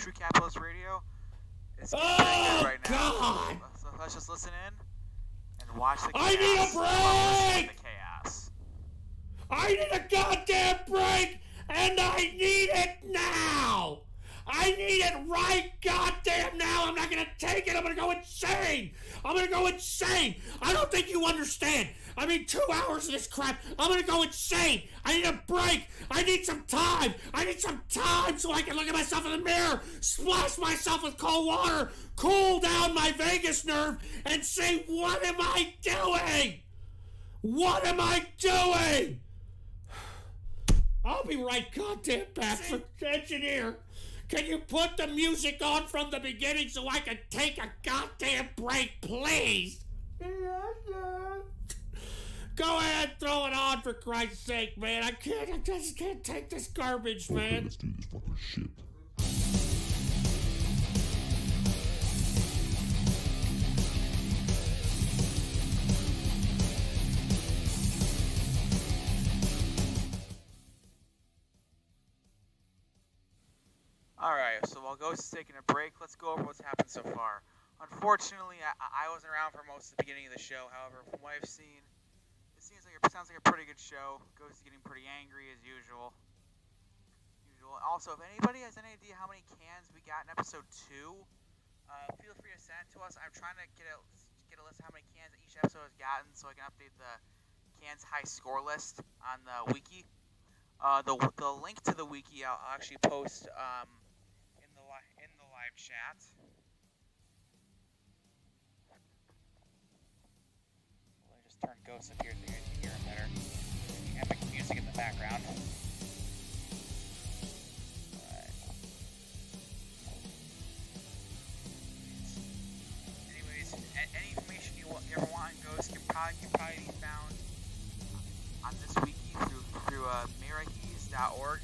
True Capitalist Radio. It's pretty good right now. God! So let's just listen in and watch the chaos. I need a break! The chaos. I need a goddamn break, and I need it now! I need it right goddamn now! I'm not gonna take it! I'm gonna go insane! I'm gonna go insane! I don't think you understand! I mean, 2 hours of this crap! I'm gonna go insane! I need a break! I need some time! I need some time so I can look at myself in the mirror, splash myself with cold water, cool down my vagus nerve, and say, what am I doing? What am I doing? I'll be right goddamn back. Engineer, can you put the music on from the beginning so I can take a goddamn break, please? Go ahead, throw it on for Christ's sake, man. I just can't take this garbage, man. Okay, let's do this fucking shit. Alright, so while Ghost is taking a break, let's go over what's happened so far. Unfortunately, I wasn't around for most of the beginning of the show. However, from what I've seen, it sounds like a pretty good show. Ghost is getting pretty angry as usual. Also, if anybody has any idea how many cans we got in episode 2, feel free to send it to us. I'm trying to get a list of how many cans each episode has gotten so I can update the cans high score list on the wiki. The link to the wiki I'll actually post in the live chat. Let me just turn Ghost up here so you guys can hear him better. You have the music in the background. Alright. Anyways, any information you ever want on Ghost can probably be found on this wiki through mirahis.org.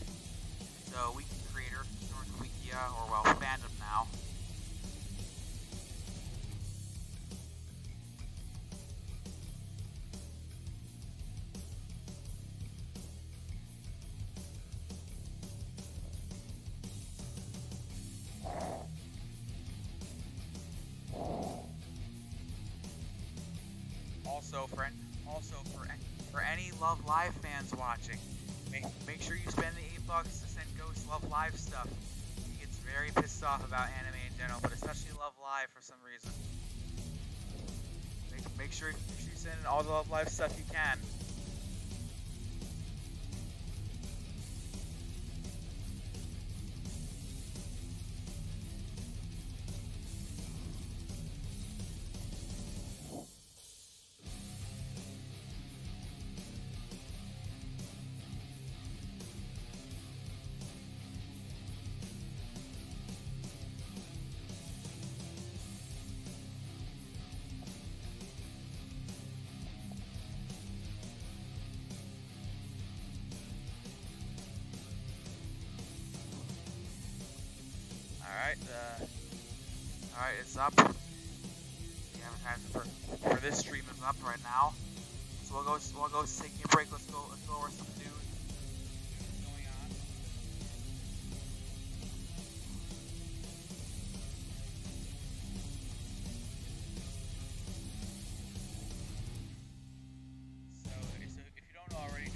It's a wiki creator, similar to Wikia, or well, fandom now. Also for any Love Live fans watching, make sure you spend the $8 to send Ghost Love Live stuff. He gets very pissed off about anime in general, but especially Love Live for some reason. Make sure you send in all the Love Live stuff you can. Alright, it's up. The advertisement for this stream is up right now. So we'll go taking a break. Let's go over some news going on. So if you don't know already,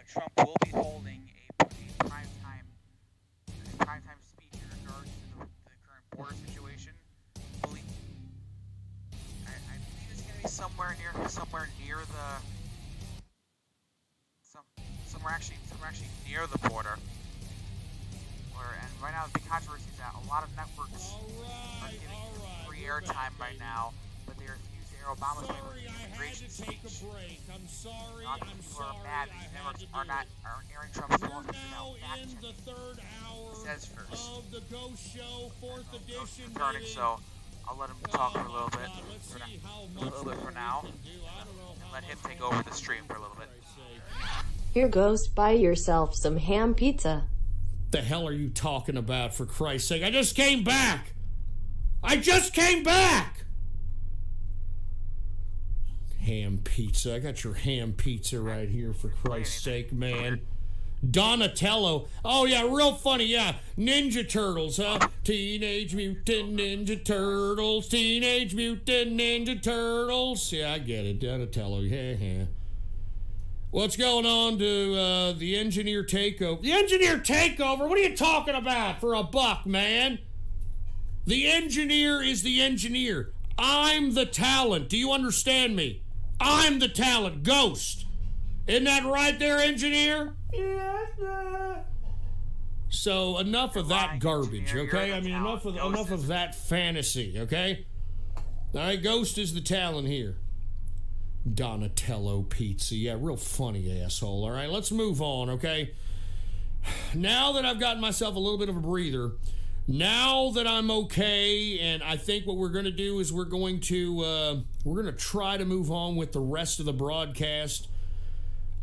Trump will be holding a primetime speech in regards to the current border situation. I believe it's going to be somewhere near the border. And right now the big controversy is that a lot of networks are giving free airtime right now, but they refuse to air Obama's immigration speech. I'm sorry. People are mad that these networks aren't airing Trump's laws without fact checking. The third hour it says first. Of the Ghost Show, 4th edition. Returning, so I'll let him talk for a little bit. For now. And let him take over the stream for a little bit. Here goes, buy yourself some ham pizza. The hell are you talking about, for Christ's sake? I just came back! Ham pizza. I got your ham pizza right here, for Christ's sake, man. Donatello. Oh, yeah, real funny, yeah. Ninja Turtles, huh? Teenage Mutant Ninja Turtles, Teenage Mutant Ninja Turtles. Yeah, I get it, Donatello, yeah. What's going on to the Engineer Takeover? The Engineer Takeover? What are you talking about for a buck, man? The engineer is the engineer. I'm the talent. Do you understand me? I'm the talent. Ghost. Isn't that right there, engineer? Yes, sir. So enough of that garbage, okay? I mean, enough of that fantasy, okay? All right, Ghost is the talent here. Donatello pizza. Yeah, real funny asshole. All right, let's move on, okay? Now that I've gotten myself a little bit of a breather, now that I'm okay, and I think what we're going to do is we're going to try to move on with the rest of the broadcast.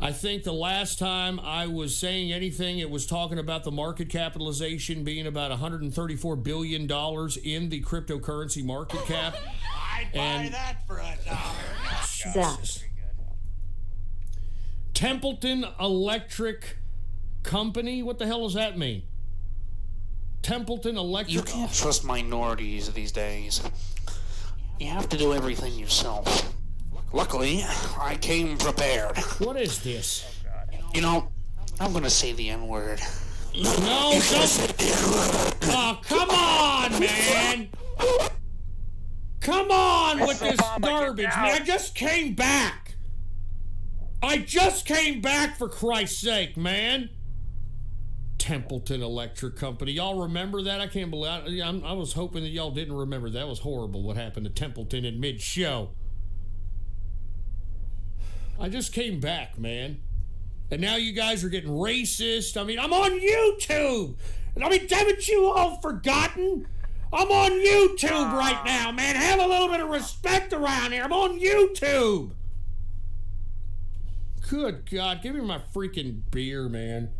I think the last time I was saying anything, it was talking about the market capitalization being about $134 billion in the cryptocurrency market cap. I'd buy that for $1. Zap. Templeton Electric Company? What the hell does that mean? Templeton Electric... You can't trust minorities these days. You have to do everything yourself. Luckily, I came prepared. What is this? You know, I'm gonna say the N-word. No, don't... Oh, come on, man! Come on with this garbage, man! I just came back! I just came back, for Christ's sake, man! Templeton Electric Company. Y'all remember that? I can't believe... I was hoping that y'all didn't remember. That was horrible what happened to Templeton in mid-show. I just came back, man. And now you guys are getting racist. I mean, I'm on YouTube. I mean, haven't you all forgotten? I'm on YouTube right now, man. Have a little bit of respect around here. I'm on YouTube. Good God. Give me my freaking beer, man.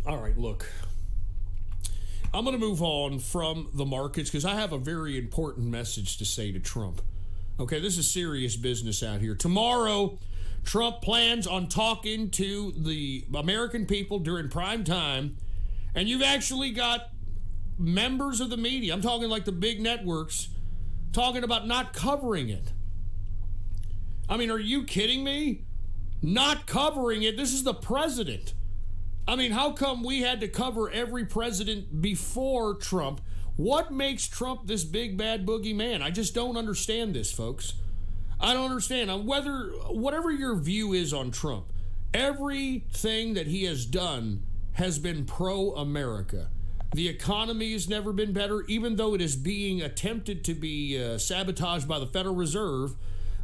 All right, look. I'm going to move on from the markets because I have a very important message to say to Trump. Okay, this is serious business out here. Tomorrow, Trump plans on talking to the American people during prime time, and you've actually got members of the media, I'm talking like the big networks, talking about not covering it. I mean, are you kidding me? Not covering it? This is the president. I mean, how come we had to cover every president before Trump? What makes Trump this big bad boogeyman? I just don't understand this, folks. I don't understand. Whatever your view is on Trump, everything that he has done has been pro-America. The economy has never been better, even though it is being attempted to be sabotaged by the Federal Reserve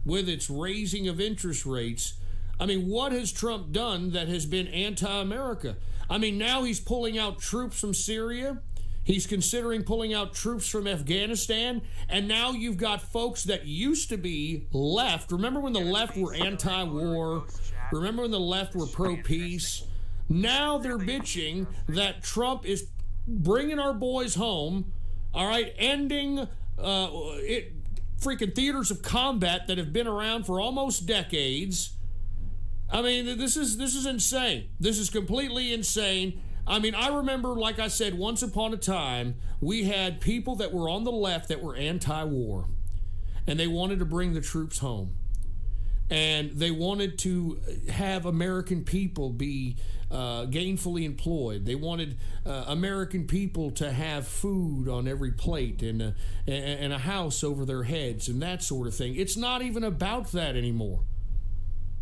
with its raising of interest rates. I mean, what has Trump done that has been anti-America? I mean, now he's pulling out troops from Syria. He's considering pulling out troops from Afghanistan, and now you've got folks that used to be left. Remember when the left were anti-war? Remember when the left were pro-peace? Now they're bitching that Trump is bringing our boys home, all right, ending freaking theaters of combat that have been around for almost decades. I mean, this is insane. This is completely insane. I mean, I remember, like I said, once upon a time, we had people that were on the left that were anti-war, and they wanted to bring the troops home, and they wanted to have American people be gainfully employed. They wanted American people to have food on every plate and a house over their heads and that sort of thing. It's not even about that anymore.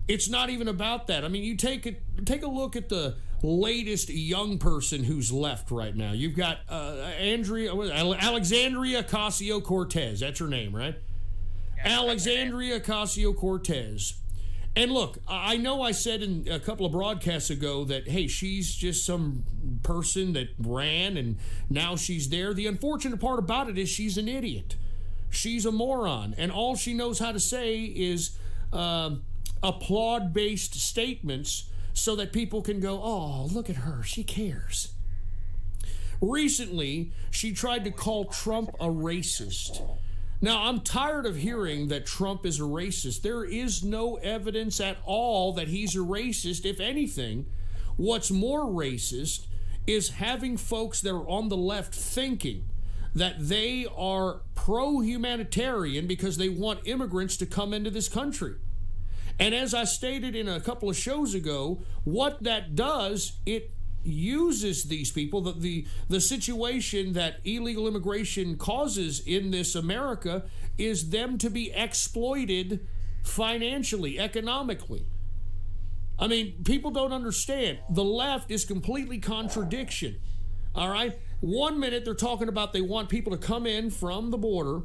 It's not even about that. I mean, you take a look at the latest young person who's left right now. You've got Alexandria Ocasio-Cortez. That's her name, right? Yeah, Alexandria Ocasio-Cortez. And look, I know I said in a couple of broadcasts ago that, hey, she's just some person that ran and now she's there. The unfortunate part about it is she's an idiot. She's a moron. And all she knows how to say is applaud-based statements so that people can go, oh, look at her, she cares. Recently, she tried to call Trump a racist. Now, I'm tired of hearing that Trump is a racist. There is no evidence at all that he's a racist. If anything, what's more racist is having folks that are on the left thinking that they are pro-humanitarian because they want immigrants to come into this country. And as I stated in a couple of shows ago, what that does, it uses these people, the situation that illegal immigration causes in this America is them to be exploited financially, economically. I mean, people don't understand. The left is completely contradiction. All right? 1 minute they're talking about they want people to come in from the border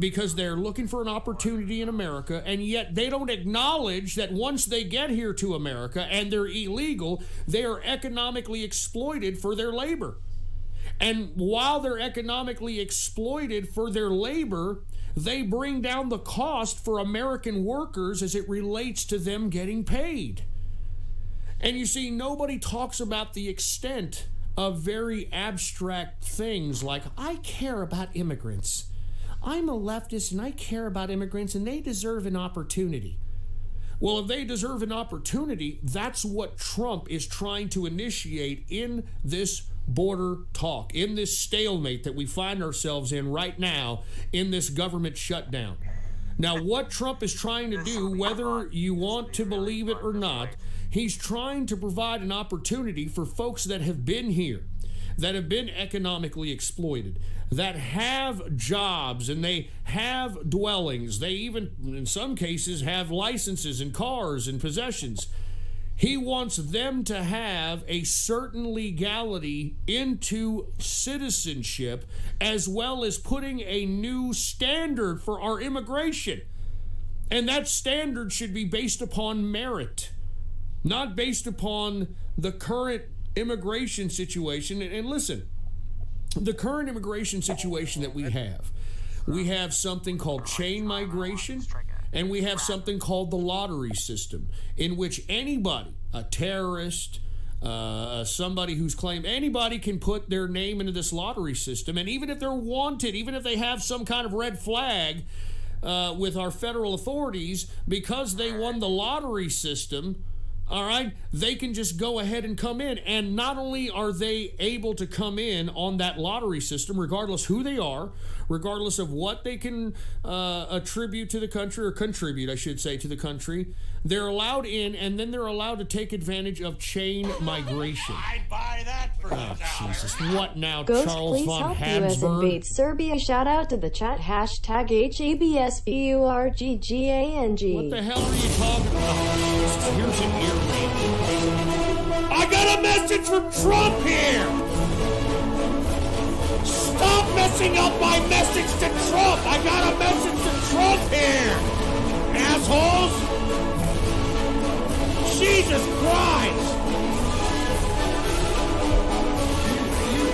because they're looking for an opportunity in America, and yet they don't acknowledge that once they get here to America and they're illegal, they are economically exploited for their labor. And while they're economically exploited for their labor, they bring down the cost for American workers as it relates to them getting paid. And you see, nobody talks about the extent of very abstract things like, I care about immigrants. I'm a leftist and I care about immigrants and they deserve an opportunity. Well, if they deserve an opportunity, that's what Trump is trying to initiate in this border talk, in this stalemate that we find ourselves in right now in this government shutdown. Now, what Trump is trying to do, whether you want to believe it or not, he's trying to provide an opportunity for folks that have been here, that have been economically exploited, that have jobs and they have dwellings. They even, in some cases, have licenses and cars and possessions. He wants them to have a certain legality into citizenship, as well as putting a new standard for our immigration. And that standard should be based upon merit, not based upon the current immigration situation. And listen, the current immigration situation that we have something called chain migration, and we have something called the lottery system, in which anybody, a terrorist, somebody who's claimed, anybody can put their name into this lottery system. And even if they're wanted, even if they have some kind of red flag with our federal authorities, because they won the lottery system, all right, they can just go ahead and come in. And not only are they able to come in on that lottery system, regardless who they are, regardless of what they can attribute to the country, or contribute, I should say, to the country, they're allowed in, and then they're allowed to take advantage of chain migration. I'd buy that for Oh, Jesus. What now, Ghost, Charles please von help US Habsburg? invade Serbia. Shout out to the chat. Hashtag HABSBURGGANG. What the hell are you talking about? Here's an ear rape. I got a message from Trump here! Stop messing up my message to Trump! I got a message to Trump here! Assholes! Jesus Christ!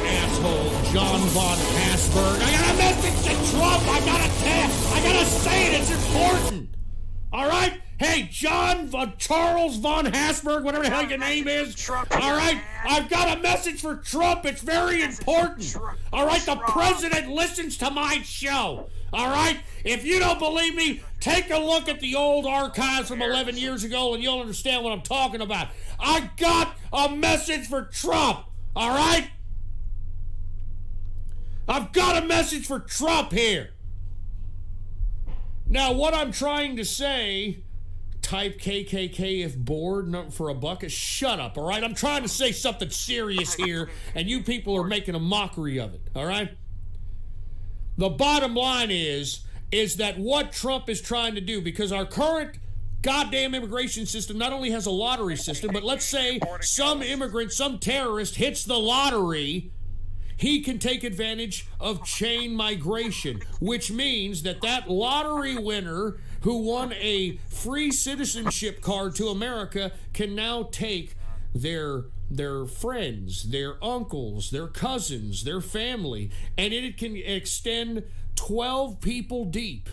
Asshole, John von Habsburg. I got a message to Trump! I gotta say it, it's important! Alright? Hey, Charles von Habsburg, whatever the hell your name is. All right, I've got a message for Trump. It's very important. All right, the president listens to my show. All right, if you don't believe me, take a look at the old archives from 11 years ago and you'll understand what I'm talking about. I got a message for Trump. All right? I've got a message for Trump here. Now, what I'm trying to say, type KKK if bored, not for a bucket. Shut up, all right? I'm trying to say something serious here, and you people are making a mockery of it, all right? The bottom line is that what Trump is trying to do, because our current goddamn immigration system not only has a lottery system, but let's say some immigrant, some terrorist hits the lottery, he can take advantage of chain migration, which means that that lottery winner who won a free citizenship card to America can now take their friends, their uncles, their cousins, their family, and it can extend 12 people deep.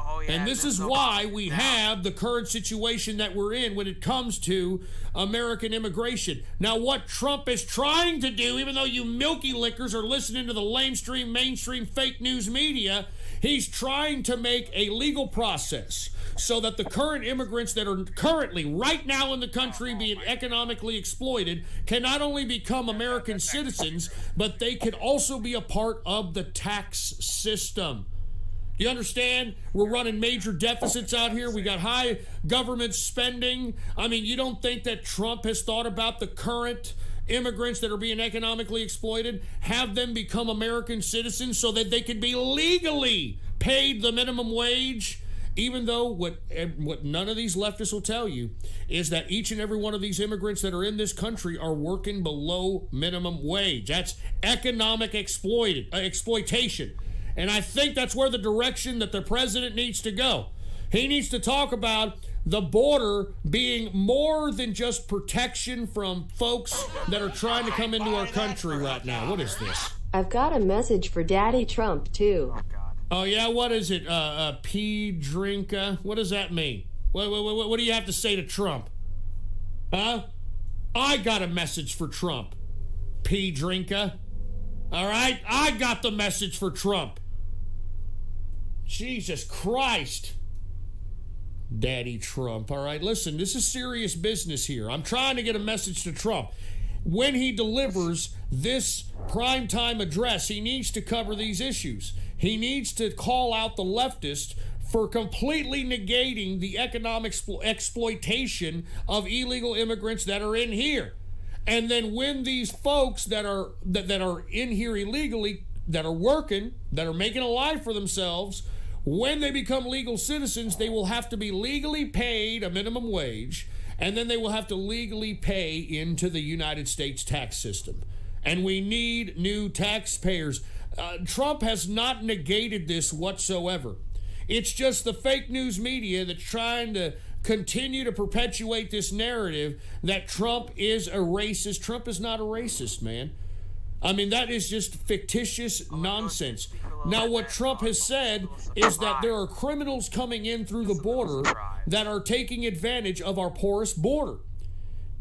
Oh, yeah, And this is why we have the current situation that we're in when it comes to American immigration. Now, what Trump is trying to do, even though you milky lickers are listening to the lamestream, mainstream fake news media, he's trying to make a legal process so that the current immigrants that are currently right now in the country being economically exploited can not only become American citizens, but they can also be a part of the tax system. You understand? We're running major deficits out here. We got high government spending. I mean, you don't think that Trump has thought about the current immigrants that are being economically exploited, have them become American citizens so that they can be legally paid the minimum wage? Even though what none of these leftists will tell you is that each and every one of these immigrants that are in this country are working below minimum wage. That's economic exploitation. And I think that's where the direction that the president needs to go. He needs to talk about the border being more than just protection from folks that are trying to come into our country right now. What is this? I've got a message for Daddy Trump, too. Oh, yeah? What is it? P. Drinka? What does that mean? What do you have to say to Trump? Huh? I got a message for Trump. P. Drinka. All right? I got the message for Trump. Jesus Christ. Daddy Trump. All right, listen, this is serious business here. I'm trying to get a message to Trump. When he delivers this primetime address, he needs to cover these issues. He needs to call out the leftists for completely negating the economic exploitation of illegal immigrants that are in here. And then when these folks that are in here illegally, that are working, that are making a life for themselves, when they become legal citizens, they will have to be legally paid a minimum wage, and then they will have to legally pay into the United States tax system. And we need new taxpayers. Trump has not negated this whatsoever. It's just the fake news media that's trying to continue to perpetuate this narrative that Trump is a racist. Trump is not a racist, man. I mean, that is just fictitious nonsense. Now, what Trump has said is that there are criminals coming in through the border that are taking advantage of our porous border.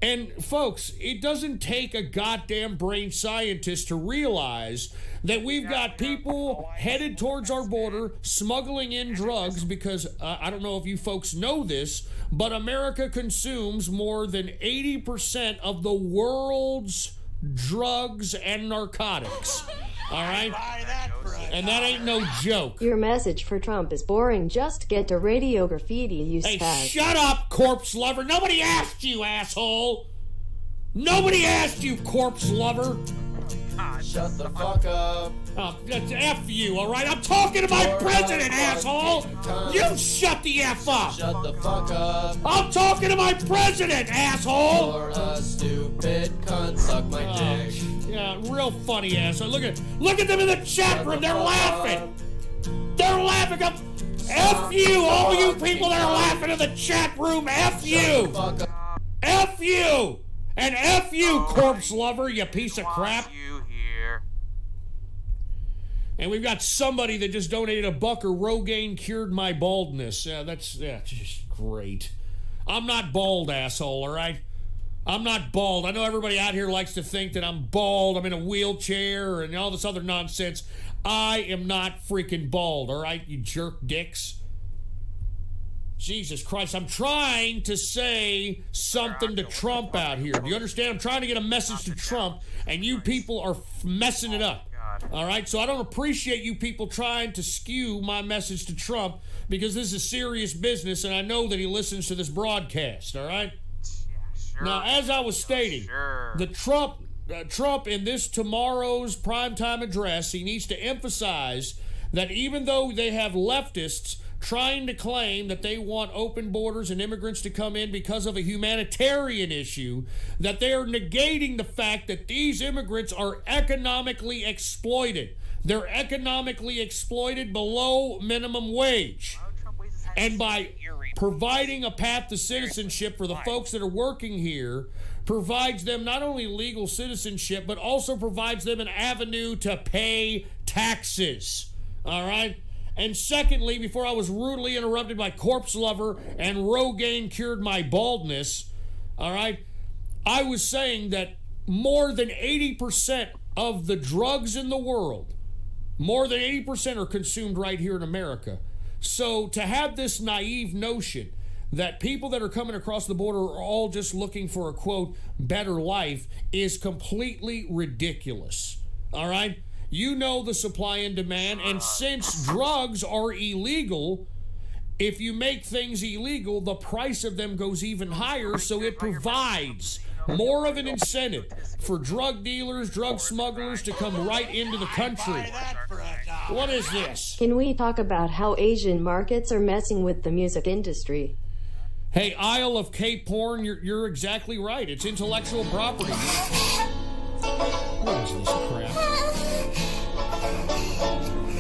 And, folks, it doesn't take a goddamn brain scientist to realize that we've got people headed towards our border smuggling in drugs because, I don't know if you folks know this, but America consumes more than 80% of the world's drugs and narcotics. All right? And that ain't no joke. Your message for Trump is boring. Just get to Radio Graffiti, you Hey, spaz. shut up, corpse lover. Nobody asked you, asshole. Nobody asked you, corpse lover. Shut the fuck up. That's F you, all right? I'm talking to my president, asshole. You shut the F up. Shut the fuck up. I'm talking to my president, asshole. You're a stupid cunt. Suck my dick. Yeah, real funny asshole. Look at them in the chat room. They're laughing. They're laughing. F you, all you people that are laughing in the chat room. F you. F you. And F you, corpse lover, you piece of crap. And we've got somebody that just donated $1 or Rogaine cured my baldness. Yeah, that's just great. I'm not bald, asshole, all right? I'm not bald. I know everybody out here likes to think that I'm bald, I'm in a wheelchair, and all this other nonsense. I am not freaking bald, all right, you jerk dicks? Jesus Christ, I'm trying to say something to Trump out here. Do you understand? I'm trying to get a message to Trump, and you people are messing it up. All right, so I don't appreciate you people trying to skew my message to Trump because this is serious business, and I know that he listens to this broadcast, all right? Now, as I was stating, the Trump in this tomorrow's primetime address, he needs to emphasize that even though they have leftists trying to claim that they want open borders and immigrants to come in because of a humanitarian issue, that they are negating the fact that these immigrants are economically exploited. They're economically exploited below minimum wage. And by providing a path to citizenship for the folks that are working here, provides them not only legal citizenship, but also provides them an avenue to pay taxes. All right? And secondly, before I was rudely interrupted by Corpse Lover and Rogaine cured my baldness, all right, I was saying that more than 80% of the drugs in the world, more than 80% are consumed right here in America. So to have this naive notion that people that are coming across the border are all just looking for a, quote, better life is completely ridiculous. All right? You know the supply and demand, and since drugs are illegal, if you make things illegal, the price of them goes even higher, so it provides more of an incentive for drug dealers, drug smugglers to come right into the country. What is this? Can we talk about how Asian markets are messing with the music industry? Hey, Isle of Cape Porn, you're exactly right. It's intellectual property. What is this crap?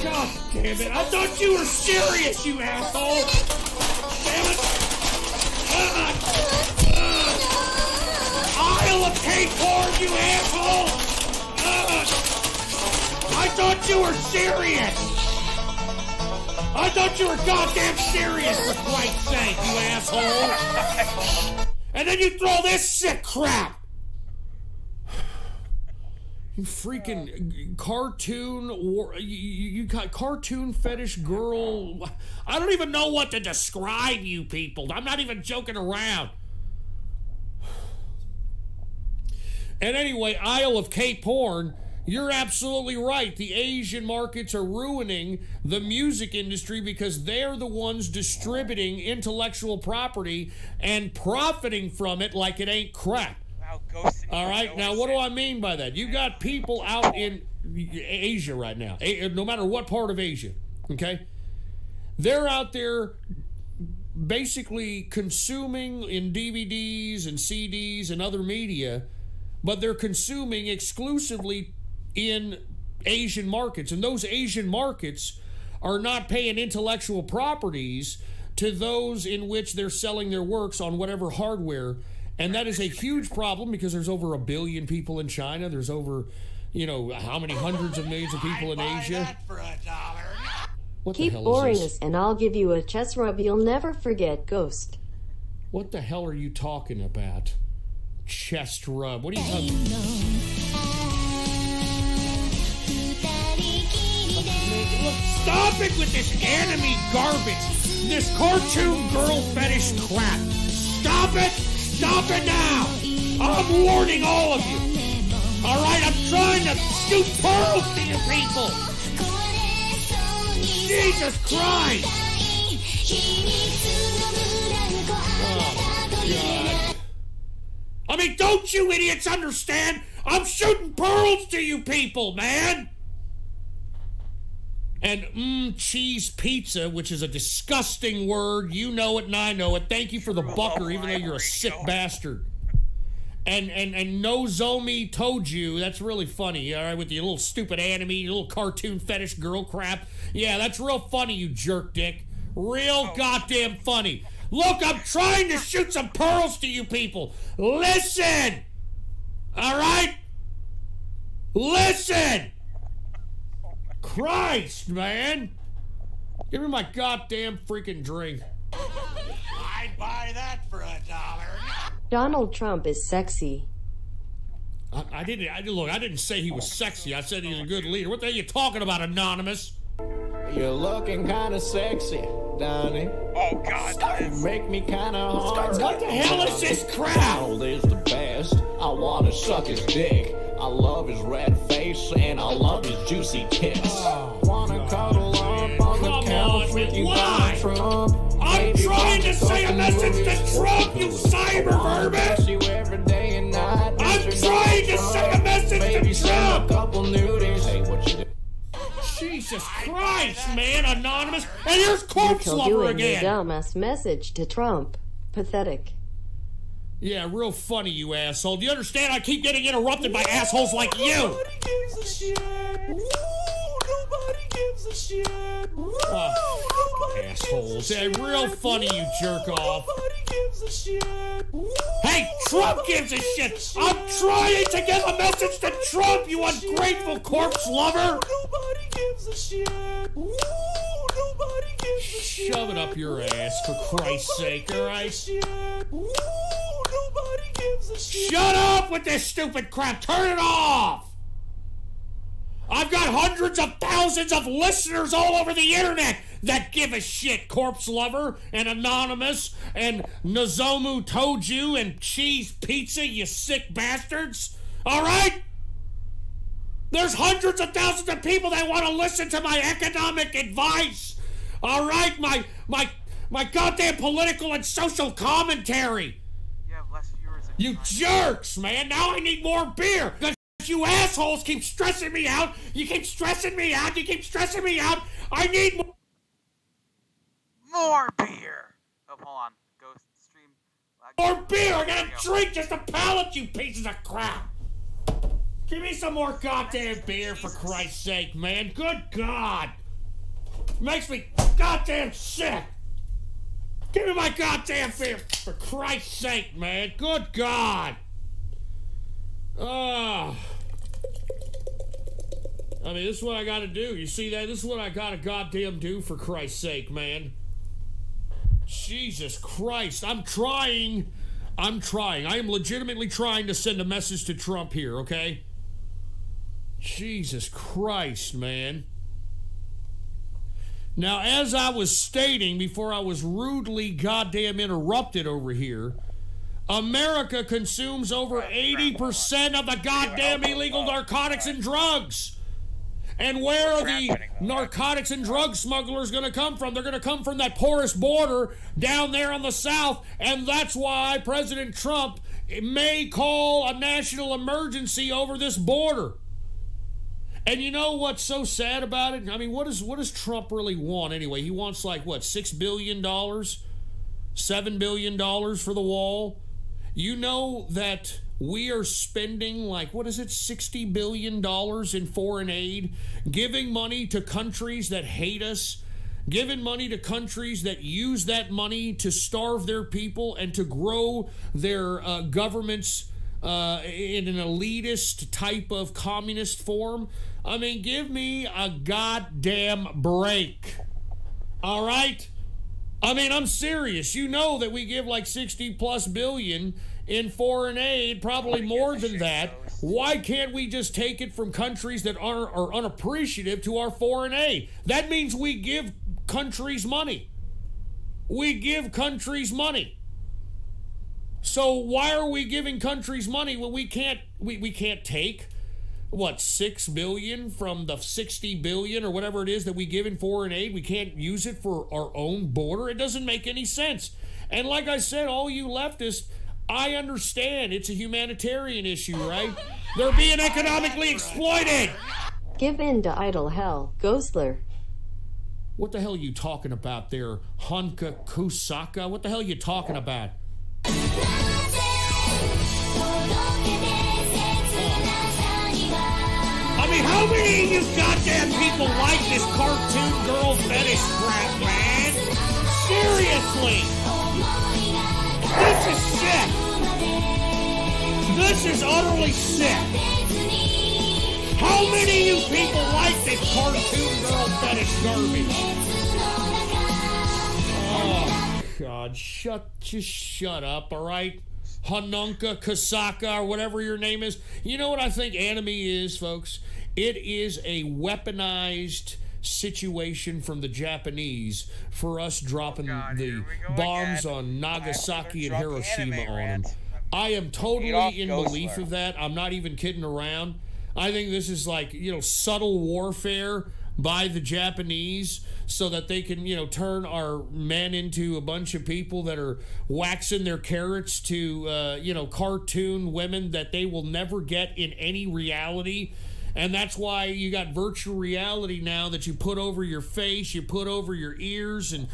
God damn it, I thought you were serious, you asshole! Damn it! Isle of Cape Horn, you asshole! I thought you were serious! I thought you were goddamn serious, for Christ's sake, you asshole! And then you throw this sick crap! You freaking cartoon, you got cartoon fetish girl. I don't even know what to describe you people. I'm not even joking around. And anyway, Isle of Cape Horn, you're absolutely right. The Asian markets are ruining the music industry because they're the ones distributing intellectual property and profiting from it like it ain't crap. All right, now what do I mean by that? You got people out in Asia right now, no matter what part of Asia, okay? They're out there basically consuming in DVDs and CDs and other media, but they're consuming exclusively in Asian markets. And those Asian markets are not paying intellectual properties to those in which they're selling their works on whatever hardware. And that is a huge problem because there's over 1 billion people in China. There's over, you know, how many hundreds of millions of people in Asia. What Keep the hell boring is this? us and I'll give you a chest rub you'll never forget, Ghost. What the hell are you talking about? Chest rub. What are you talking about? Look, stop it with this anime garbage. This cartoon girl fetish crap. Stop it. Stop it now! I'm warning all of you! Alright, I'm trying to shoot pearls to you people! Jesus Christ! Oh, God. I mean, don't you idiots understand? I'm shooting pearls to you people, man! And cheese pizza, which is a disgusting word. You know it and I know it. Thank you for the bucker, even though you're a sick bastard. And Nozomi told you, that's really funny, all right, with your little stupid anime, your little cartoon fetish girl crap. Yeah, that's real funny, you jerk dick. Real goddamn funny. Look, I'm trying to shoot some pearls to you people. Listen! All right? Listen! Christ, man! Give me my goddamn freaking drink. I'd buy that for $1. Donald Trump is sexy. I didn't say he was sexy. I said he's a good leader. What the hell are you talking about, Anonymous? You're looking kinda sexy, Donnie. Oh, God. You make me kinda hard. What the hell is this crap? Donald is the best. I wanna suck his dick. I love his red face and I love his juicy tits. Wanna cuddle up on the couch with you, Why? Trump. I'm trying to say a message to Trump, you cyber vermin! You every day and night. I'm trying to say a message Maybe to send a Trump! couple nudies. Hey, what you do? Jesus Christ, man, Anonymous! And here's Corpse You're Lover doing your again! dumbass message to Trump. Pathetic. Yeah, real funny, you asshole. Do you understand? I keep getting interrupted by assholes like you! Nobody gives a shit. Nobody gives a shit. Oh, assholes. Yeah, real funny, you jerk off. Nobody gives a shit. Hey, Trump gives a shit! I'm trying to get a message to Trump, you ungrateful corpse lover! Nobody gives a shit. Nobody Shove it up your ass, for Christ's sake, alright? Ooh, nobody gives a shit. Shut up with this stupid crap! Turn it off! I've got hundreds of thousands of listeners all over the internet that give a shit. Corpse Lover and Anonymous and Nozomu Toju and Cheese Pizza, you sick bastards. Alright? There's hundreds of thousands of people that want to listen to my economic advice. Alright? My goddamn political and social commentary. You have less viewers than You jerks, man. Now I need more beer. You assholes keep stressing me out. You keep stressing me out. You keep stressing me out. I need more. More beer. Oh, hold on. Ghost stream. More beer. I gotta drink just a pallet, you pieces of crap. Give me some more goddamn beer, for Christ's sake, man. Good God. Makes me goddamn sick. Give me my goddamn beer, for Christ's sake, man. Good God. I mean, this is what I gotta do. You see that? This is what I gotta goddamn do, for Christ's sake, man. Jesus Christ. I'm trying. I am legitimately trying to send a message to Trump here, okay? Jesus Christ, man. Now, as I was stating before I was rudely goddamn interrupted over here, America consumes over 80% of the goddamn illegal narcotics and drugs. And where are the narcotics and drug smugglers going to come from? They're going to come from that porous border down there on the south. And that's why President Trump may call a national emergency over this border. And you know what's so sad about it? I mean, what does Trump really want anyway? He wants like, what, $6 billion? $7 billion for the wall? You know that we are spending like, what is it, $60 billion in foreign aid, giving money to countries that hate us, giving money to countries that use that money to starve their people and to grow their governments in an elitist type of communist form. I mean, give me a goddamn break. All right? I mean, I'm serious. You know that we give like 60 plus billion in foreign aid, probably more than that. Why can't we just take it from countries that are unappreciative to our foreign aid? That means we give countries money. We give countries money. So why are we giving countries money when we can't take what, 6 billion from the 60 billion or whatever it is that we give in foreign aid? We can't use it for our own border. It doesn't make any sense. And like I said, all you leftists, I understand it's a humanitarian issue, right? They're being economically exploited. Give in to idle hell, Ghostler. What the hell are you talking about there, Honka Kusaka? What the hell are you talking about? I mean, how many of you goddamn people like this cartoon girl fetish crap, man? Seriously! This is sick! This is utterly sick! How many of you people like this cartoon girl fetish garbage? Oh, God, just shut up, alright? Hanunka, Kasaka, or whatever your name is. You know what I think enemy is, folks? It is a weaponized situation from the Japanese for us dropping the bombs on Nagasaki and Hiroshima on them. I am totally in belief of that. I'm not even kidding around. I think this is like, subtle warfare by the Japanese so that they can, turn our men into a bunch of people that are waxing their carrots to, cartoon women that they will never get in any reality. And that's why you got virtual reality now that you put over your face, you put over your ears, and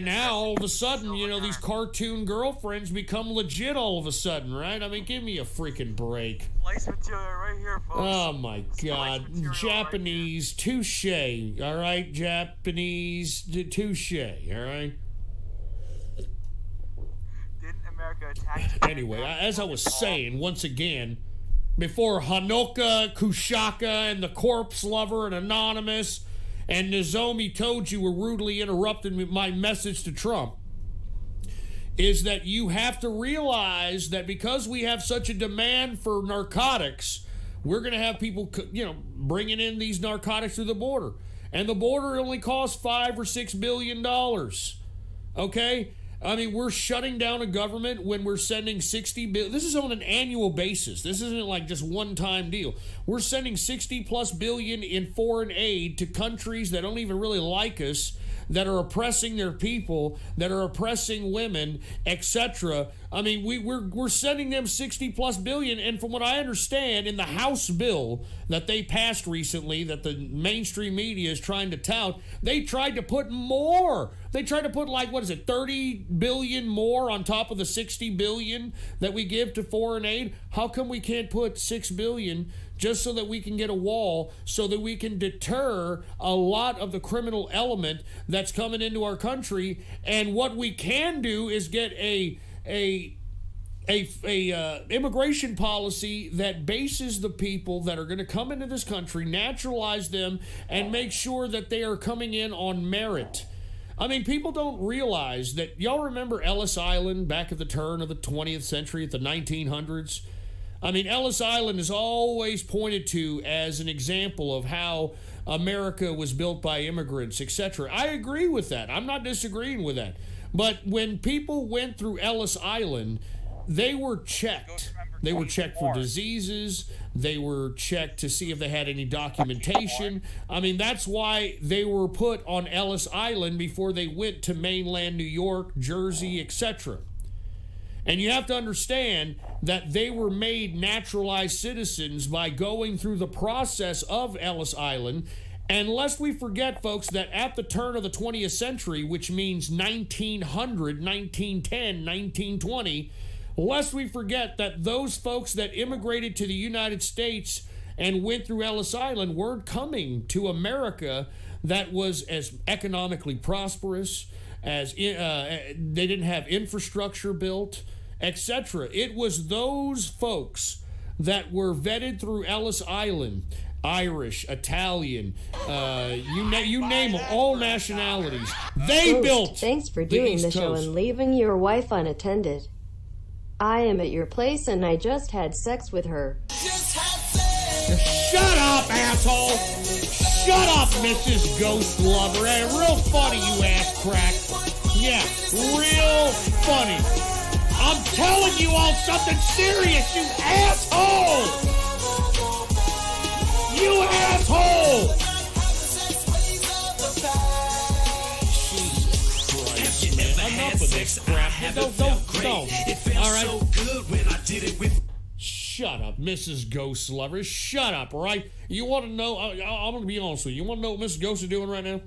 now all of a sudden, these cartoon girlfriends become legit all of a sudden, right? I mean, give me a freaking break. Slice material right here, folks. Oh my God. Japanese touche, all right? Japanese touche, all right? Didn't America attack Japan? Anyway, as I was saying, once again, before Hanoka, Kushaka, and the Corpse Lover, and Anonymous, and Nozomi told you were rudely interrupting my message to Trump, is that you have to realize that because we have such a demand for narcotics, we're going to have people, bringing in these narcotics through the border. And the border only costs $5 or $6 billion. Okay? I mean, we're shutting down a government when we're sending 60 billion. This is on an annual basis. This isn't like just one-time deal. We're sending 60+ billion in foreign aid to countries that don't even really like us, that are oppressing their people, that are oppressing women, etc. I mean, we're sending them 60+ billion, and from what I understand, in the House bill that they passed recently, that the mainstream media is trying to tout, they tried to put more. They tried to put 30 billion more on top of the 60 billion that we give to foreign aid. How come we can't put 6 billion just so that we can get a wall, so that we can deter a lot of the criminal element that's coming into our country? And what we can do is get a immigration policy that bases the people that are going to come into this country, naturalize them, and make sure that they are coming in on merit. I mean, people don't realize that. Y'all remember Ellis Island back at the turn of the 20th century, at the 1900s? I mean, Ellis Island is always pointed to as an example of how America was built by immigrants, etc. I agree with that. I'm not disagreeing with that. But when people went through Ellis Island, they were checked. They were checked for diseases. They were checked to see if they had any documentation. I mean, that's why they were put on Ellis Island before they went to mainland New York, Jersey, etc. And you have to understand that they were made naturalized citizens by going through the process of Ellis Island. And lest we forget, folks, that at the turn of the 20th century, which means 1900, 1910, 1920, lest we forget that those folks that immigrated to the United States and went through Ellis Island weren't coming to America that was as economically prosperous, as they didn't have infrastructure built, etc. It was those folks that were vetted through Ellis Island, Irish, Italian, you name them, all nationalities. They Ghost, built. Thanks for doing the show and leaving your wife unattended. I am at your place and I just had sex with her. Shut up, asshole! Shut up, Mrs. Ghost Lover. Real funny, you ass crack. Yeah, real funny. I'm telling you all something serious, you asshole! You asshole! Jesus Christ, man. Enough of this crap. Don't. All right. So good when I did it with. Shut up, Mrs. Ghost Lover. Shut up, all right? You want to know, I'm going to be honest with you. You want to know what Mrs. Ghost is doing right now?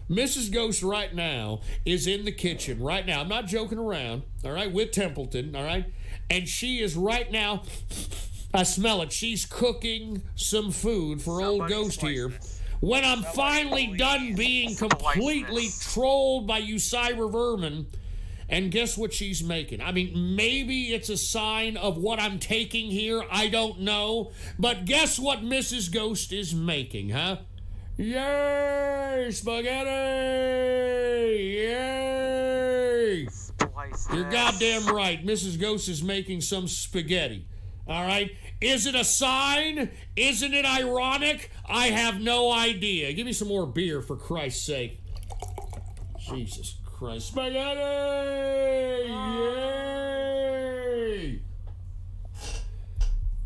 Mrs. Ghost right now is in the kitchen right now. I'm not joking around, all right, with Templeton, all right? And she is right now, I smell it, she's cooking some food for old Ghost here. When I'm finally done being completely trolled by you cyber vermin, and guess what she's making? I mean, maybe it's a sign of what I'm taking here. I don't know. But guess what Mrs. Ghost is making, huh? Yay! Spaghetti! Yay! You're goddamn right. Mrs. Ghost is making some spaghetti. All right? Is it a sign? Isn't it ironic? I have no idea. Give me some more beer, for Christ's sake. Jesus Christ. Spaghetti! Yay!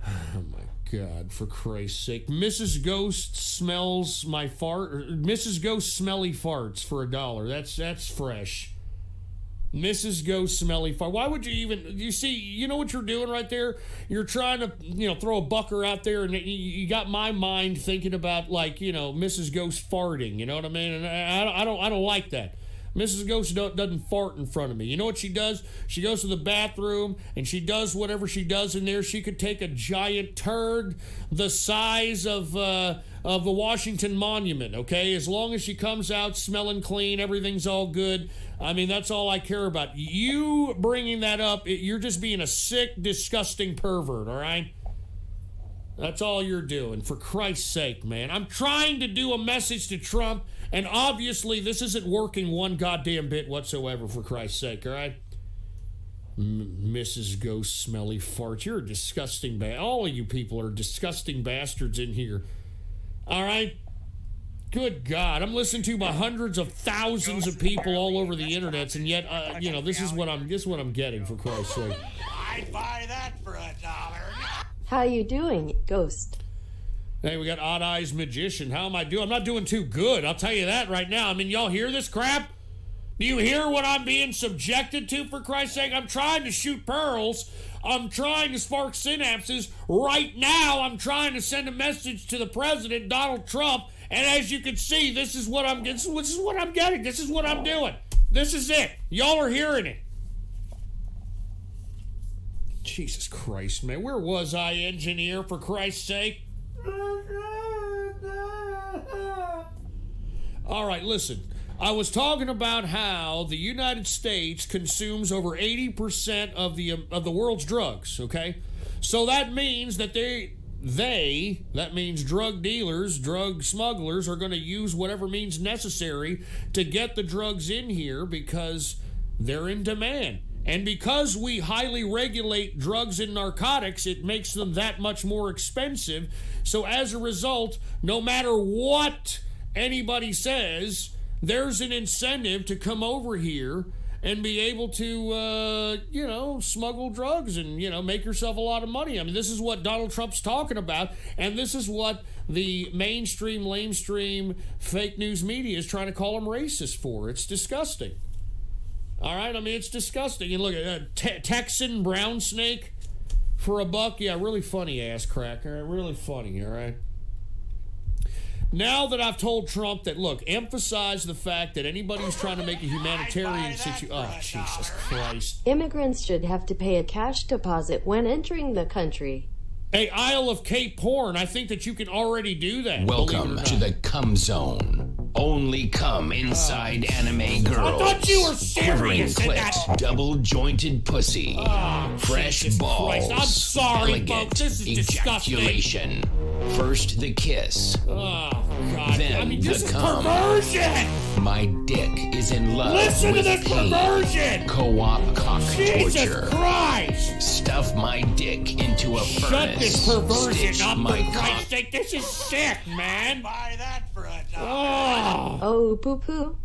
Oh my God, for Christ's sake. Mrs. Ghost smells my fart. Mrs. Ghost smelly farts for $1. That's fresh. Mrs. Ghost smelly fart. Why would you even, you see, you know what you're doing right there? You're trying to, throw a bucker out there, and you got my mind thinking about, Mrs. Ghost farting, you know what I mean? And I don't like that. Mrs. Ghost doesn't fart in front of me. You know what she does? She goes to the bathroom and she does whatever she does in there. She could take a giant turd the size of the Washington Monument, okay? As long as she comes out smelling clean, everything's all good. I mean, that's all I care about. You bringing that up, you're just being a sick, disgusting pervert, all right? That's all you're doing, for Christ's sake, man. I'm trying to do a message to Trump, and obviously this isn't working one goddamn bit whatsoever, for Christ's sake, all right? Mrs. Ghost Smelly Fart, you're a disgusting all of you people are disgusting bastards in here. All right? Good God, I'm listening to by hundreds of thousands of people all over the internet, and yet, you know, this is what I'm getting, for Christ's sake. I'd buy that for $1. How you doing, Ghost? Hey, we got Odd Eyes Magician. How am I doing? I'm not doing too good, I'll tell you that right now. I mean, y'all hear this crap? Do you hear what I'm being subjected to, for Christ's sake? I'm trying to shoot pearls. I'm trying to spark synapses. Right now, I'm trying to send a message to the president, Donald Trump. And as you can see, this is what I'm getting. This is what I'm getting. This is what I'm doing. This is it. Y'all are hearing it. Jesus Christ, man. Where was I, engineer, for Christ's sake? All right, listen. I was talking about how the United States consumes over 80% of the world's drugs, okay? So that means that that means drug dealers, drug smugglers are going to use whatever means necessary to get the drugs in here because they're in demand. And because we highly regulate drugs and narcotics, it makes them that much more expensive. So as a result, no matter what anybody says, there's an incentive to come over here and be able to, you know, smuggle drugs and, you know, make yourself a lot of money. I mean, this is what Donald Trump's talking about, and this is what the mainstream, lamestream, fake news media is trying to call him racist for. It's disgusting. All right? I mean, it's disgusting. And look at Texan brown snake for $1. Yeah, really funny, ass cracker. Really funny, all right? Now that I've told Trump that, look, emphasize the fact that anybody who's trying to make a humanitarian situation... Oh, Jesus Christ. Immigrants should have to pay a cash deposit when entering the country. Hey, Isle of Cape Horn, I think that you can already do that. Welcome to the cum zone. Only cum inside anime girls. I thought you were serious in that. Double jointed pussy. Fresh Jesus balls. Christ. I'm sorry, elegant folks. This is ejaculation. First the kiss. Oh, God. Then I mean, this the is cum. perversion. My dick is in love Listen with to this pain. perversion. Co-op cock Jesus torture. Christ. Stuff my dick into a Shut furnace. this perversion Stitch up, my for cock. Christ's sake. This is sick, man. Buy that for $1. Oh. Oh, poo-poo.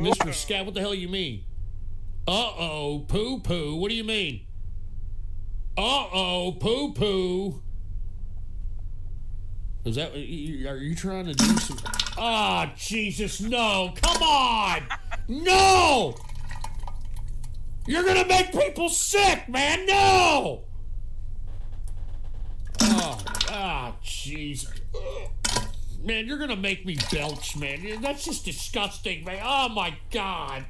Mr. Scat, what the hell you mean? Uh-oh, poo-poo. What do you mean? Uh-oh, poo-poo. Is that... Are you trying to do some... Ah, oh, Jesus, no. Come on. No. You're gonna make people sick, man. No. Oh, jeez. Man, you're gonna make me belch, man. That's just disgusting, man. Oh, my God.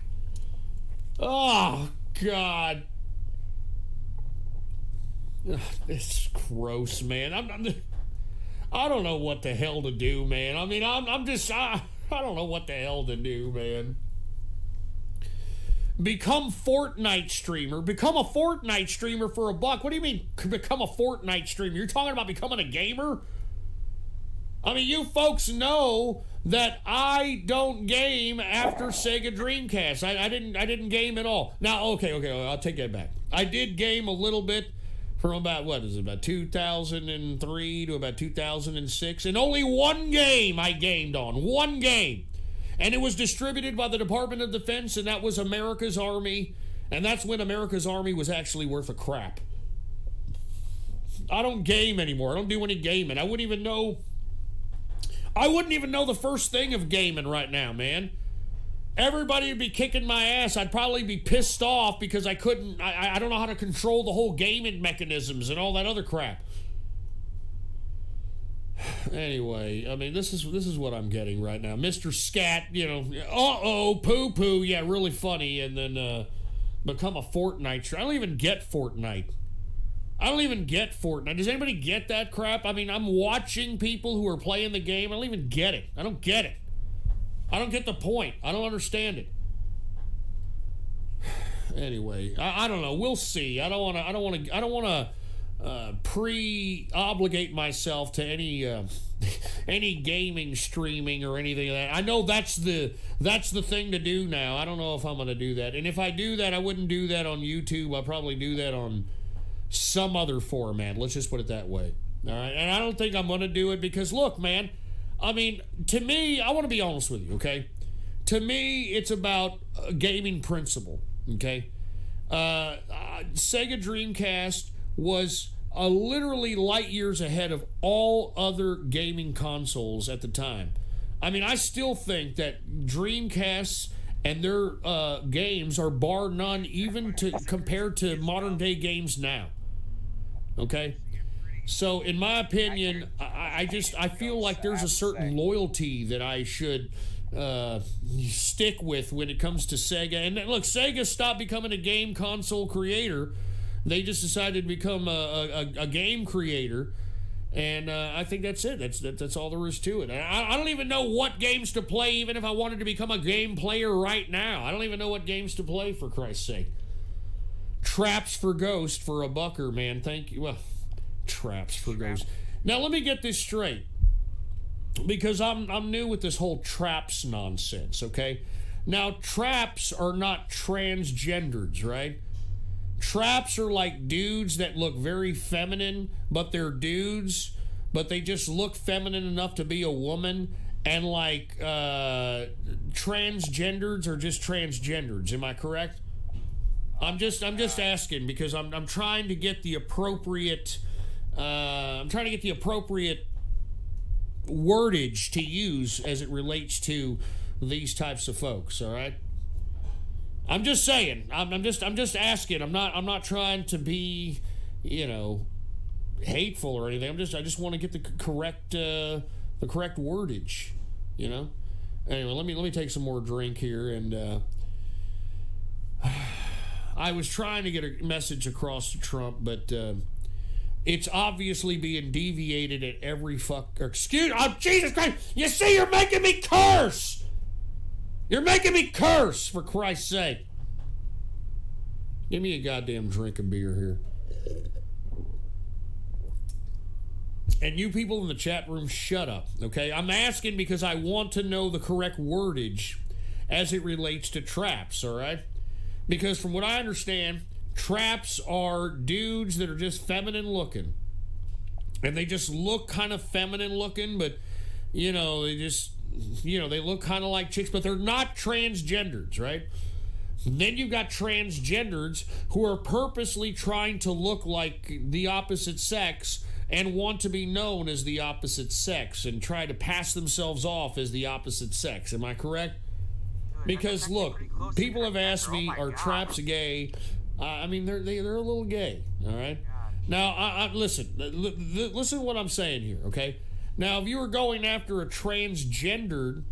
Oh, God. Ugh, it's gross, man. I don't know what the hell to do, man. I mean, I'm just... I don't know what the hell to do, man. Become Fortnite streamer. Become a Fortnite streamer for $1. What do you mean, become a Fortnite streamer? You're talking about becoming a gamer? I mean, you folks know that I don't game after Sega Dreamcast. I didn't game at all. Now, okay, I'll take that back. I did game a little bit from about, what is it, about 2003 to about 2006. And only one game I gamed on. One game. And it was distributed by the Department of Defense, and that was America's Army. And that's when America's Army was actually worth a crap. I don't game anymore. I don't do any gaming. I wouldn't even know the first thing of gaming right now, man. Everybody would be kicking my ass. I'd probably be pissed off because I don't know how to control the whole gaming mechanisms and all that other crap. Anyway, I mean, this is what I'm getting right now. Mr. Scat, you know, uh-oh, poo-poo, yeah, really funny, and then become a Fortnite. I don't even get Fortnite. Does anybody get that crap? I mean, I'm watching people who are playing the game. I don't even get it. I don't get it. I don't get the point. I don't understand it. Anyway, I don't know. We'll see. I don't want to pre-obligate myself to any any gaming streaming or anything like that. I know that's the thing to do now. I don't know if I'm going to do that. And if I do that, I wouldn't do that on YouTube. I'll probably do that on some other format. Let's just put it that way. All right? And I don't think I'm going to do it because, look, man, I mean, to me, I want to be honest with you, okay? To me, it's about a gaming principle, okay? Sega Dreamcast was literally light years ahead of all other gaming consoles at the time. I mean, I still think that Dreamcasts and their games are bar none even compared to modern day games now. Okay? So, in my opinion, I feel like there's a certain loyalty that I should stick with when it comes to Sega. And look, Sega stopped becoming a game console creator. They just decided to become a game creator. And I think that's it. That's all there is to it. I don't even know what games to play, even if I wanted to become a game player right now. I don't even know what games to play, for Christ's sake. Traps for Ghost for a bucker, man. Thank you. Well, Traps for Ghost. Now, let me get this straight, because I'm new with this whole traps nonsense, okay? Now, traps are not transgenders, right? Traps are like dudes that look very feminine, but they're dudes, but they just look feminine enough to be a woman. And like transgenders are just transgenders. Am I correct? I'm just asking, because I'm trying to get the appropriate wordage to use as it relates to these types of folks. All right. I'm just saying. I'm just asking. I'm not trying to be, hateful or anything. I just want to get the correct wordage. Anyway, let me take some more drink here, and I was trying to get a message across to Trump, but it's obviously being deviated at every Oh, Jesus Christ! You see, you're making me curse. You're making me curse, for Christ's sake. Give me a goddamn drink of beer here. And you people in the chat room, shut up, okay? I'm asking because I want to know the correct wordage as it relates to traps, all right? Because from what I understand, traps are dudes that are just feminine looking. And they just look kind of feminine looking, but, they just... they look kind of like chicks, but they're not transgenders, right? And then you've got transgenders who are purposely trying to look like the opposite sex and want to be known as the opposite sex and try to pass themselves off as the opposite sex. Am I correct? Because, look, people have asked me, are traps gay? I mean, they're a little gay, all right? Now, listen to what I'm saying here, okay? Now, if you were going after a transgendered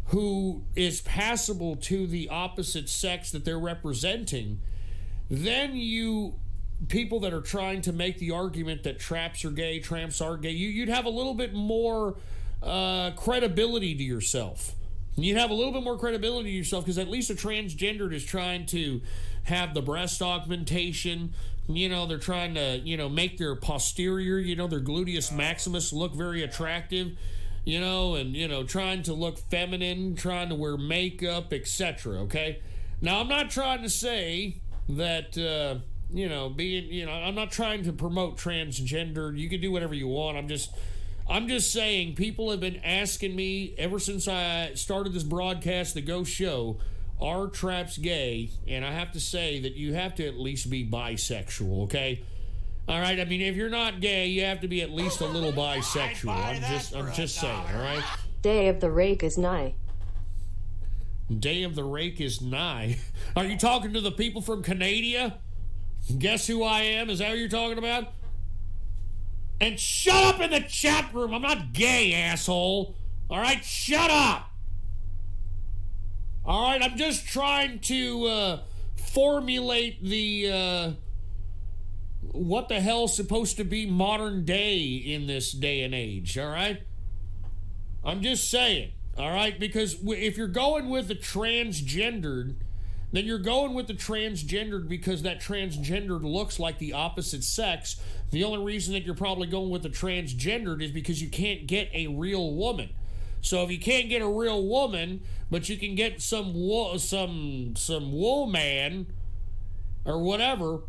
who is passable to the opposite sex that they're representing, then people that are trying to make the argument that traps are gay, tramps are gay, you'd have a little bit more credibility to yourself. You'd have a little bit more credibility to yourself, because at least a transgendered is trying to have the breast augmentation. They're trying to, make their posterior, their gluteus maximus look very attractive, and, trying to look feminine, trying to wear makeup, etc., okay? Now, I'm not trying to say that, I'm not trying to promote transgender. You can do whatever you want. I'm just saying, people have been asking me ever since I started this broadcast, The Ghost Show, are traps gay? And I have to say that you have to at least be bisexual, okay? All right, I mean, if you're not gay, you have to be at least a little bisexual. I'm just saying, all right? Day of the rake is nigh. Day of the rake is nigh. Are you talking to the people from Canada? Guess who I am? Is that what you're talking about? And shut up in the chat room. I'm not gay, asshole. All right, shut up. All right, I'm just trying to formulate the what the hell's supposed to be modern day in this day and age, all right? I'm just saying, all right? Because if you're going with the transgendered, then you're going with the transgendered because that transgendered looks like the opposite sex. The only reason that you're probably going with the transgendered is because you can't get a real woman. So if you can't get a real woman, but you can get some wool man or whatever,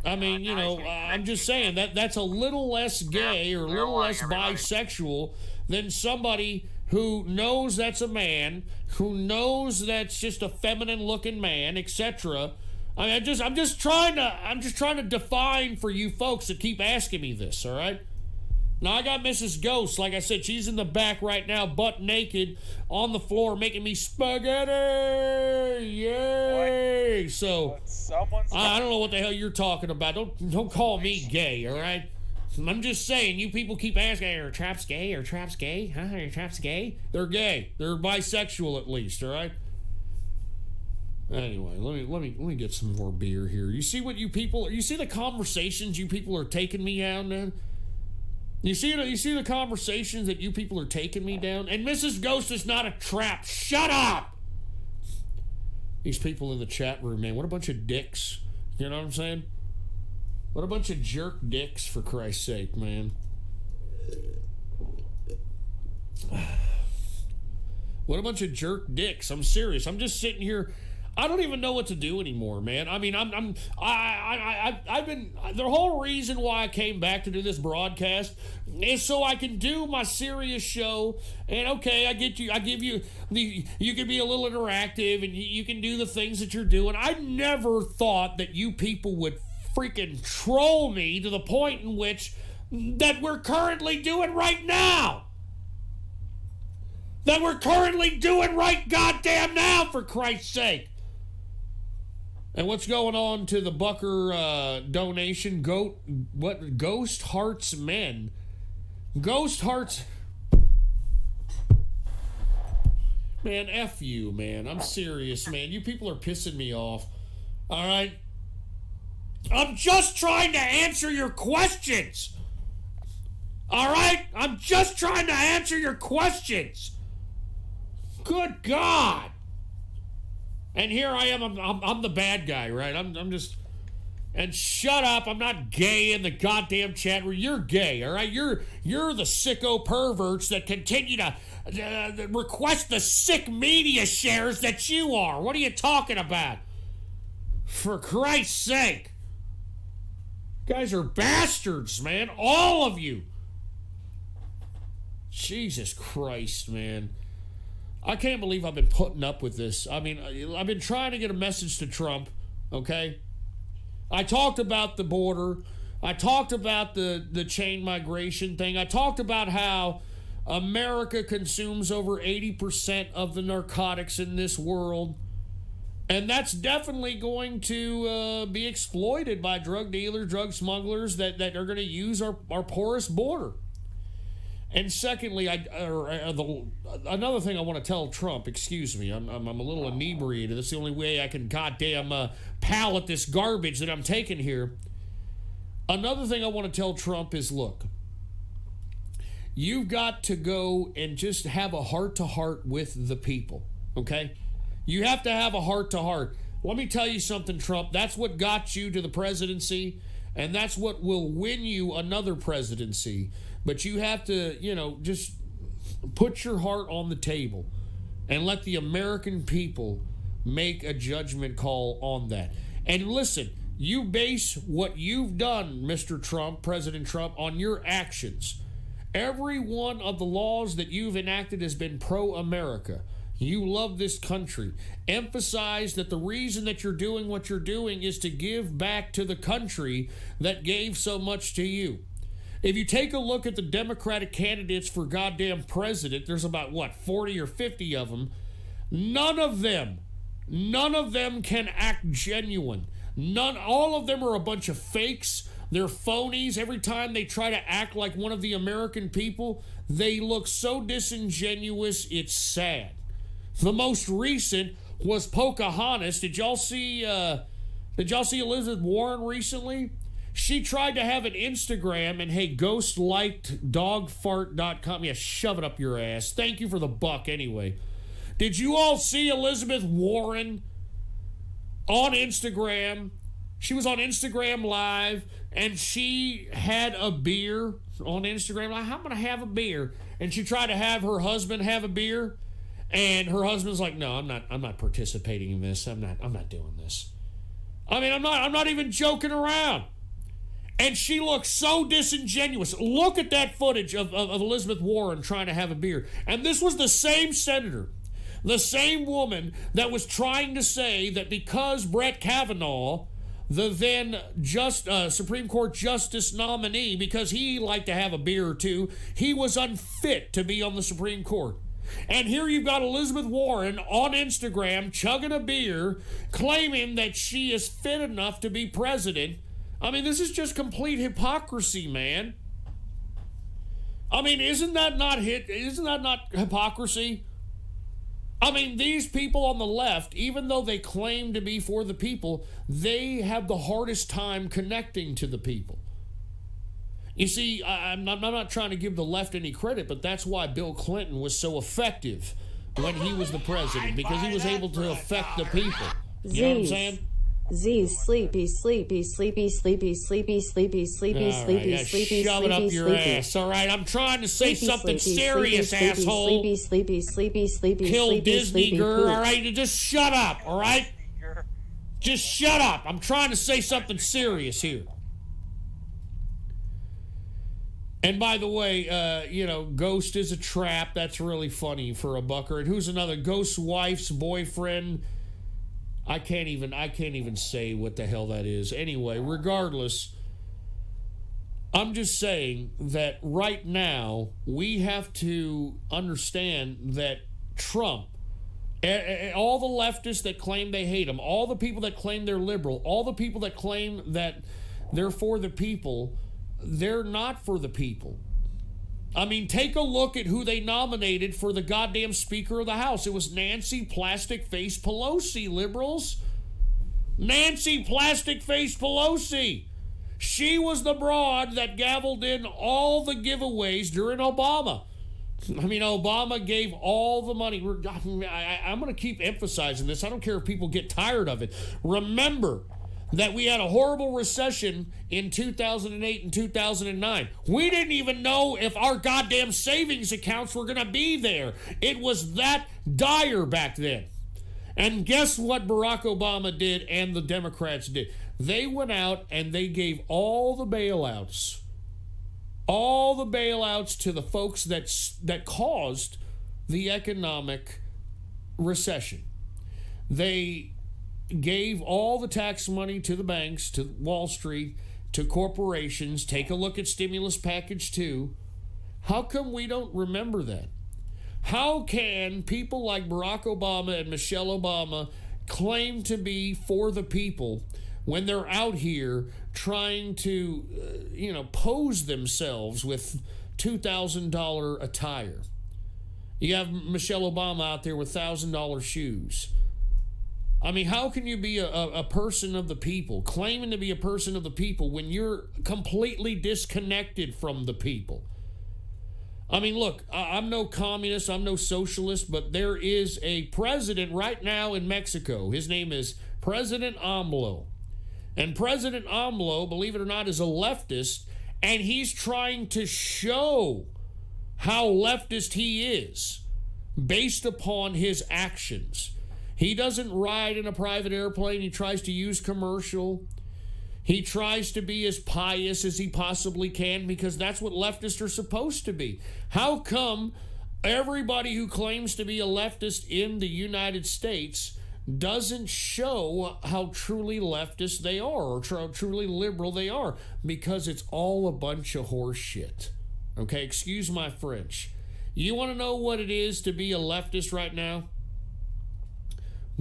I mean, you know, I'm just saying that's a little less gay or a little less bisexual than somebody who knows that's a man, who knows that's just a feminine-looking man, etc. I mean, I'm just trying to define for you folks that keep asking me this. All right. Now I got Mrs. Ghost. Like I said, she's in the back right now, butt naked on the floor, making me spaghetti. Yay! What? So I don't know what the hell you're talking about. Don't call me gay. All right. I'm just saying, you people keep asking, are traps gay? Are traps gay? Huh? Are traps gay? They're gay. They're bisexual at least, all right? Anyway, let me get some more beer here. You see what you see the conversations you people are taking me down, man? You see the conversations that you people are taking me down? And Mrs. Ghost is not a trap. Shut up! These people in the chat room, man, what a bunch of dicks. You know what I'm saying? What a bunch of jerk dicks, for Christ's sake, man. What a bunch of jerk dicks. I'm serious. I'm just sitting here. I don't even know what to do anymore, man. I mean, I've been, the whole reason why I came back to do this broadcast is so I can do my serious show. And okay, I give you you can be a little interactive and you can do the things that you're doing. I never thought that you people would freaking troll me to the point in which that we're currently doing right now. That we're currently doing right goddamn now, for Christ's sake. And what's going on to the Bucker donation? Ghost Hearts Men. Ghost Hearts. Man, F you, man. I'm serious, man. You people are pissing me off. All right? I'm just trying to answer your questions. All right? I'm just trying to answer your questions. Good God. And here I am. I'm the bad guy, right? I'm just... And shut up. I'm not gay in the goddamn chat room. You're gay, all right? You're the sicko perverts that continue to request the sick media shares that you are. What are you talking about? For Christ's sake. You guys are bastards, man. All of you. Jesus Christ, man. I can't believe I've been putting up with this. I mean, I've been trying to get a message to Trump, okay? I talked about the border. I talked about the chain migration thing. I talked about how America consumes over 80% of the narcotics in this world. And that's definitely going to be exploited by drug dealers, drug smugglers that are going to use our porous border. And secondly, another thing I want to tell Trump, excuse me, I'm a little inebriated. That's the only way I can goddamn palate this garbage that I'm taking here. Another thing I want to tell Trump is, look, you've got to go and just have a heart-to-heart with the people, okay? You have to have a heart-to-heart. Let me tell you something, Trump. That's what got you to the presidency, and that's what will win you another presidency. But you have to, you know, just put your heart on the table and let the American people make a judgment call on that. And listen, you base what you've done, Mr. Trump, President Trump, on your actions. Every one of the laws that you've enacted has been pro-America. You love this country. Emphasize that the reason that you're doing what you're doing is to give back to the country that gave so much to you. If you take a look at the Democratic candidates for goddamn president, there's about, what, 40 or 50 of them. None of them can act genuine. All of them are a bunch of fakes. They're phonies. Every time they try to act like one of the American people, they look so disingenuous, it's sad. The most recent was Pocahontas. Did y'all see Elizabeth Warren recently? She tried to have an Instagram, and hey, Ghost liked dogfart.com. Yeah, shove it up your ass. Thank you for the buck anyway. Did you all see Elizabeth Warren on Instagram. She was on Instagram Live, and she had a beer on Instagram. Like, I'm going to have a beer. And she tried to have her husband have a beer, and her husband's like, no, I'm not participating in this. I'm not doing this. I mean, I'm not even joking around. And she looks so disingenuous. Look at that footage of Elizabeth Warren trying to have a beer. And this was the same senator, the same woman that was trying to say that because Brett Kavanaugh, the then Supreme Court Justice nominee, because he liked to have a beer or two, he was unfit to be on the Supreme Court. And here you've got Elizabeth Warren on Instagram chugging a beer, claiming that she is fit enough to be president. I mean, this is just complete hypocrisy, man. I mean, isn't that not hypocrisy? I mean, these people on the left, even though they claim to be for the people, they have the hardest time connecting to the people. You see, I'm not trying to give the left any credit, but that's why Bill Clinton was so effective when he was the president, because he was able to affect the people. You know what I'm saying? Z's sleepy, sleepy, sleepy, sleepy, sleepy, sleepy, sleepy, sleepy, sleepy, shove it up your ass, all right? I'm trying to say something serious, asshole. Sleepy, sleepy, sleepy, sleepy, Kill Disney girl, all right? Just shut up, all right? Just shut up. I'm trying to say something serious here. And by the way, you know, Ghost is a trap. That's really funny for a bucker. And who's another? Ghost's wife's boyfriend. I can't even say what the hell that is. Anyway, regardless, I'm just saying that right now we have to understand that Trump, all the leftists that claim they hate him, all the people that claim they're liberal, all the people that claim that they're for the people, they're not for the people. I mean, take a look at who they nominated for the goddamn Speaker of the House. It was Nancy Plastic Face Pelosi, liberals. Nancy Plastic Face Pelosi. She was the broad that gavelled in all the giveaways during Obama. I mean, Obama gave all the money. I'm going to keep emphasizing this. I don't care if people get tired of it. Remember that we had a horrible recession in 2008 and 2009. We didn't even know if our goddamn savings accounts were going to be there. It was that dire back then. And guess what Barack Obama did and the Democrats did? They went out and they gave all the bailouts to the folks that caused the economic recession. They gave all the tax money to the banks, to Wall Street, to corporations. Take a look at stimulus package 2. How come we don't remember that? How can people like Barack Obama and Michelle Obama claim to be for the people when they're out here trying to, pose themselves with $2,000 attire? You have Michelle Obama out there with $1,000 shoes. I mean, how can you be a person of the people, claiming to be a person of the people, when you're completely disconnected from the people? I mean, look, I'm no communist, I'm no socialist, but there is a president right now in Mexico. His name is President AMLO. And President AMLO, believe it or not, is a leftist, and he's trying to show how leftist he is based upon his actions. He doesn't ride in a private airplane. He tries to use commercial. He tries to be as pious as he possibly can, because that's what leftists are supposed to be. How come everybody who claims to be a leftist in the United States doesn't show how truly leftist they are or truly liberal they are? Because it's all a bunch of horse shit. Okay, excuse my French. You want to know what it is to be a leftist right now?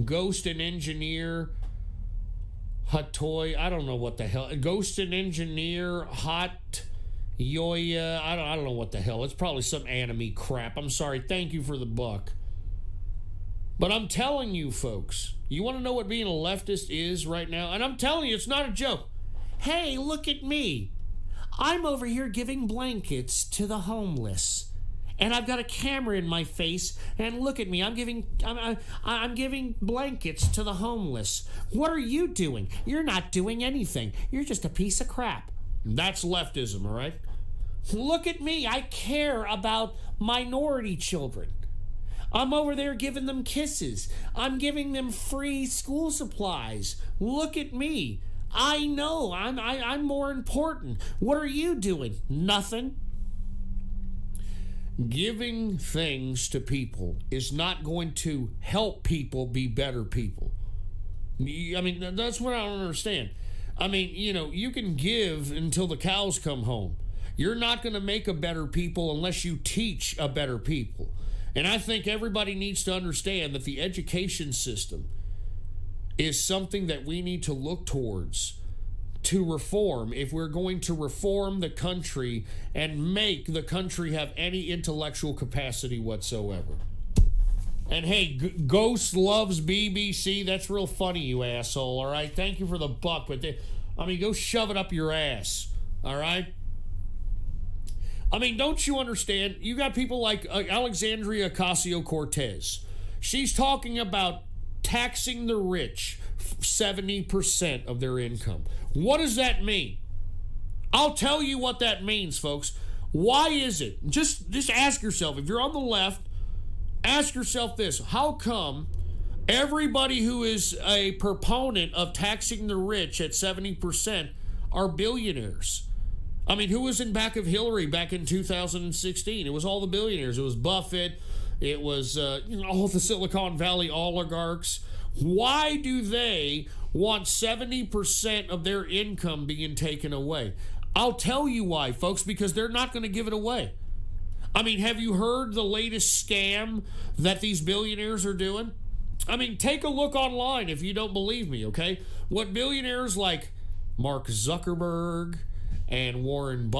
Ghost and Engineer, Hatoy, I don't know what the hell. Ghost and Engineer, Hot Yoya, I don't know what the hell. It's probably some anime crap. I'm sorry. Thank you for the buck. But I'm telling you, folks, you want to know what being a leftist is right now? And I'm telling you, it's not a joke. Hey, look at me. I'm over here giving blankets to the homeless. and I've got a camera in my face, and look at me, I'm giving blankets to the homeless. What are you doing? You're not doing anything. You're just a piece of crap. That's leftism, all right? Look at me. I care about minority children. I'm over there giving them kisses. I'm giving them free school supplies. Look at me. I know I'm more important. What are you doing? Nothing. Giving things to people is not going to help people be better people. I mean, that's what I don't understand. I mean, you know, you can give until the cows come home. You're not going to make a better people unless you teach a better people. And I think everybody needs to understand that the education system is something that we need to look towards to reform if we're going to reform the country and make the country have any intellectual capacity whatsoever. And hey, Ghost loves BBC. That's real funny, you asshole, all right? Thank you for the buck, but go shove it up your ass, all right? I mean, don't you understand? You got people like Alexandria Ocasio-Cortez. She's talking about taxing the rich 70% of their income. What does that mean? I'll tell you what that means, folks. Why is it? Just ask yourself, if you're on the left, ask yourself this. How come everybody who is a proponent of taxing the rich at 70% are billionaires? I mean, who was in back of Hillary back in 2016? It was all the billionaires. It was Buffett. It was all the Silicon Valley oligarchs. Why do they want 70% of their income being taken away? I'll tell you why, folks, because they're not going to give it away. I mean, have you heard the latest scam that these billionaires are doing? I mean, take a look online if you don't believe me, okay? What billionaires like Mark Zuckerberg and Warren Buffett